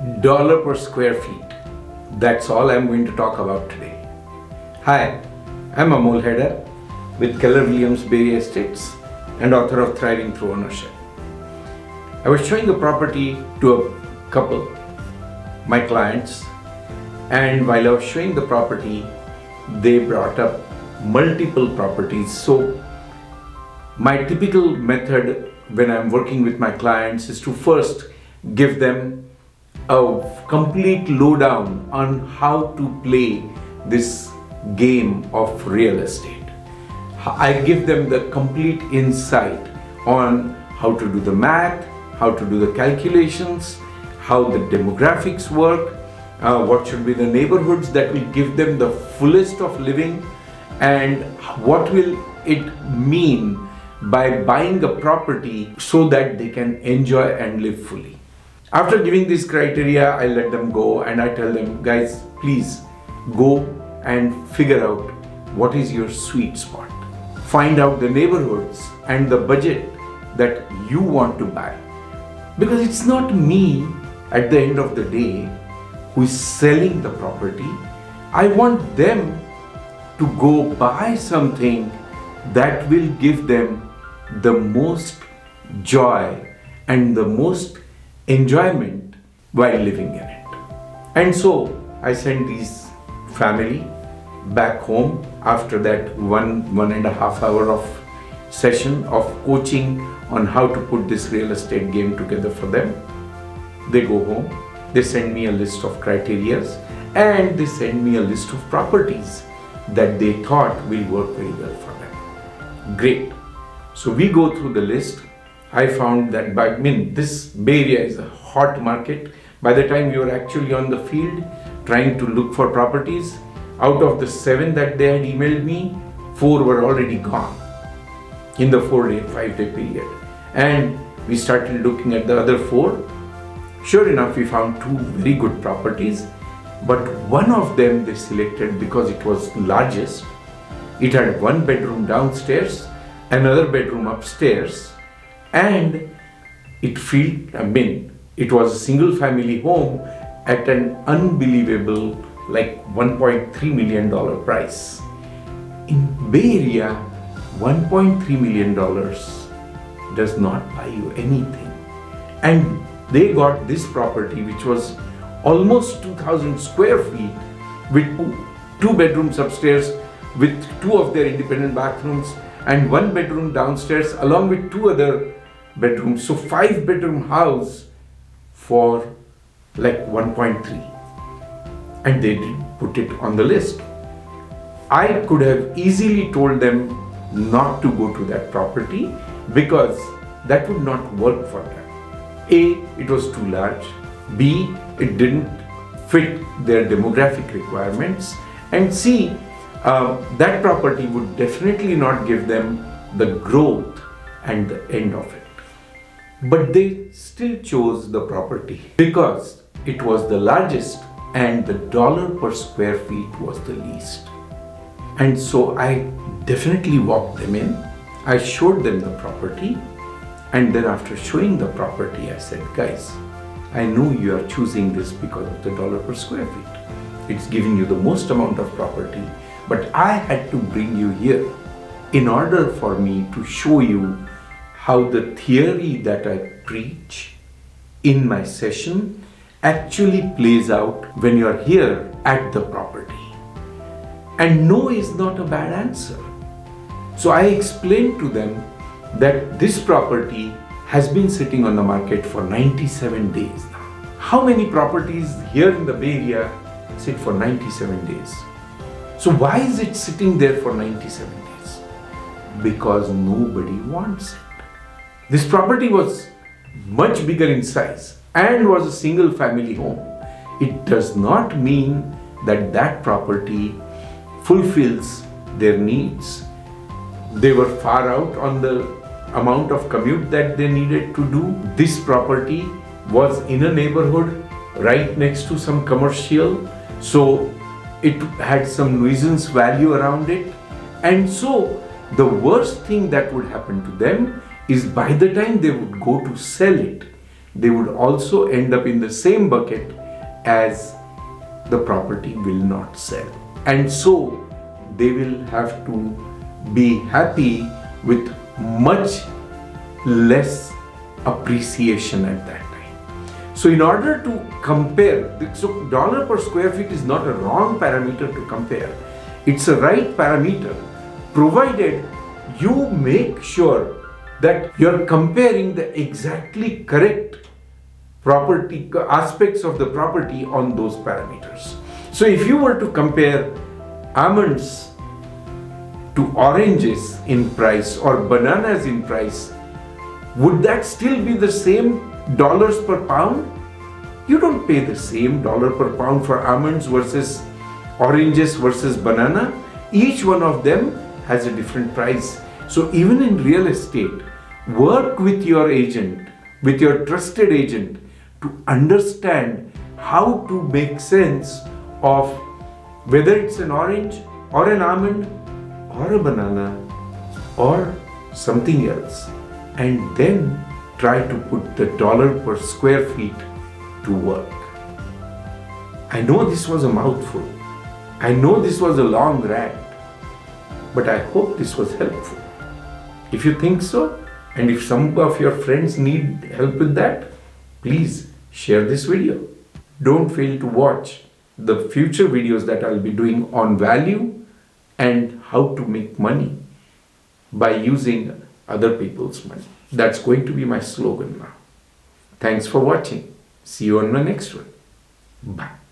dollar per square feet. That's all I'm going to talk about today. Hi, I'm Amol Heda with Keller Williams Bay Estates and author of Thriving Through Ownership. I was showing a property to a couple, my clients, and while I was showing the property, they brought up multiple properties. So my typical method when I'm working with my clients is to first give them a complete lowdown on how to play this game of real estate. I give them the complete insight on how to do the math, how to do the calculations, how the demographics work, what should be the neighborhoods that will give them the fullest of living, and what will it mean by buying a property so that they can enjoy and live fully. After giving these criteria, I let them go and I tell them, guys, please go and figure out what is your sweet spot. Find out the neighborhoods and the budget that you want to buy. Because it's not me at the end of the day who is selling the property. I want them to go buy something that will give them the most joy and the most enjoyment while living in it. And so I sent this family back home after that one and a half hour of session of coaching on how to put this real estate game together for them. They go home, they send me a list of criterias, and they send me a list of properties that they thought will work very well for them. Great. So we go through the list. I found that this Bay Area is a hot market. By the time you're actually on the field trying to look for properties, out of the 7 that they had emailed me, 4 were already gone in the 5-day period. And we started looking at the other 4. Sure enough, we found 2 very good properties, but one of them they selected because it was largest. It had 1 bedroom downstairs, another bedroom upstairs, and it was a single family home at an unbelievable $1.3 million price. In Bay Area, $1.3 million does not buy you anything. And they got this property which was almost 2,000 square feet with 2 bedrooms upstairs with 2 of their independent bathrooms and 1 bedroom downstairs along with 2 other bedrooms. So 5-bedroom house for 1.3. And they did put it on the list. I could have easily told them not to go to that property because that would not work for them. A, it was too large. B, it didn't fit their demographic requirements. And C, that property would definitely not give them the growth and the end of it. But they still chose the property because it was the largest and the dollar per square feet was the least. And so I definitely walked them in. I showed them the property. And then after showing the property, I said, guys, I know you are choosing this because of the dollar per square feet. It's giving you the most amount of property. But I had to bring you here in order for me to show you how the theory that I preach in my session actually plays out when you are here at the property. And no is not a bad answer. So I explained to them that this property has been sitting on the market for 97 days now. How many properties here in the Bay Area sit for 97 days? So why is it sitting there for 97 days? Because nobody wants it. This property was much bigger in size and was a single family home. It does not mean that that property fulfills their needs. They were far out on the amount of commute that they needed to do. This property was in a neighborhood right next to some commercial, so it had some nuisance value around it. And so the worst thing that would happen to them is by the time they would go to sell it, they would also end up in the same bucket as the property will not sell. And so they will have to be happy with much less appreciation at that time. So in order to compare, so dollar per square feet is not a wrong parameter to compare. It's a right parameter, provided you make sure that you're comparing the exactly correct property aspects of the property on those parameters. So if you were to compare almonds to oranges in price or bananas in price, would that still be the same dollars per pound? You don't pay the same dollar per pound for almonds versus oranges versus banana. Each one of them has a different price. So even in real estate, work with your agent, with your trusted agent, to understand how to make sense of whether it's an orange or an almond or a banana or something else, and then try to put the dollar per square feet to work. I know this was a mouthful. I know this was a long rant, but I hope this was helpful. If you think so, and if some of your friends need help with that, please share this video. Don't fail to watch the future videos that I'll be doing on value and how to make money by using other people's money. That's going to be my slogan now. Thanks for watching. See you on the next one. Bye.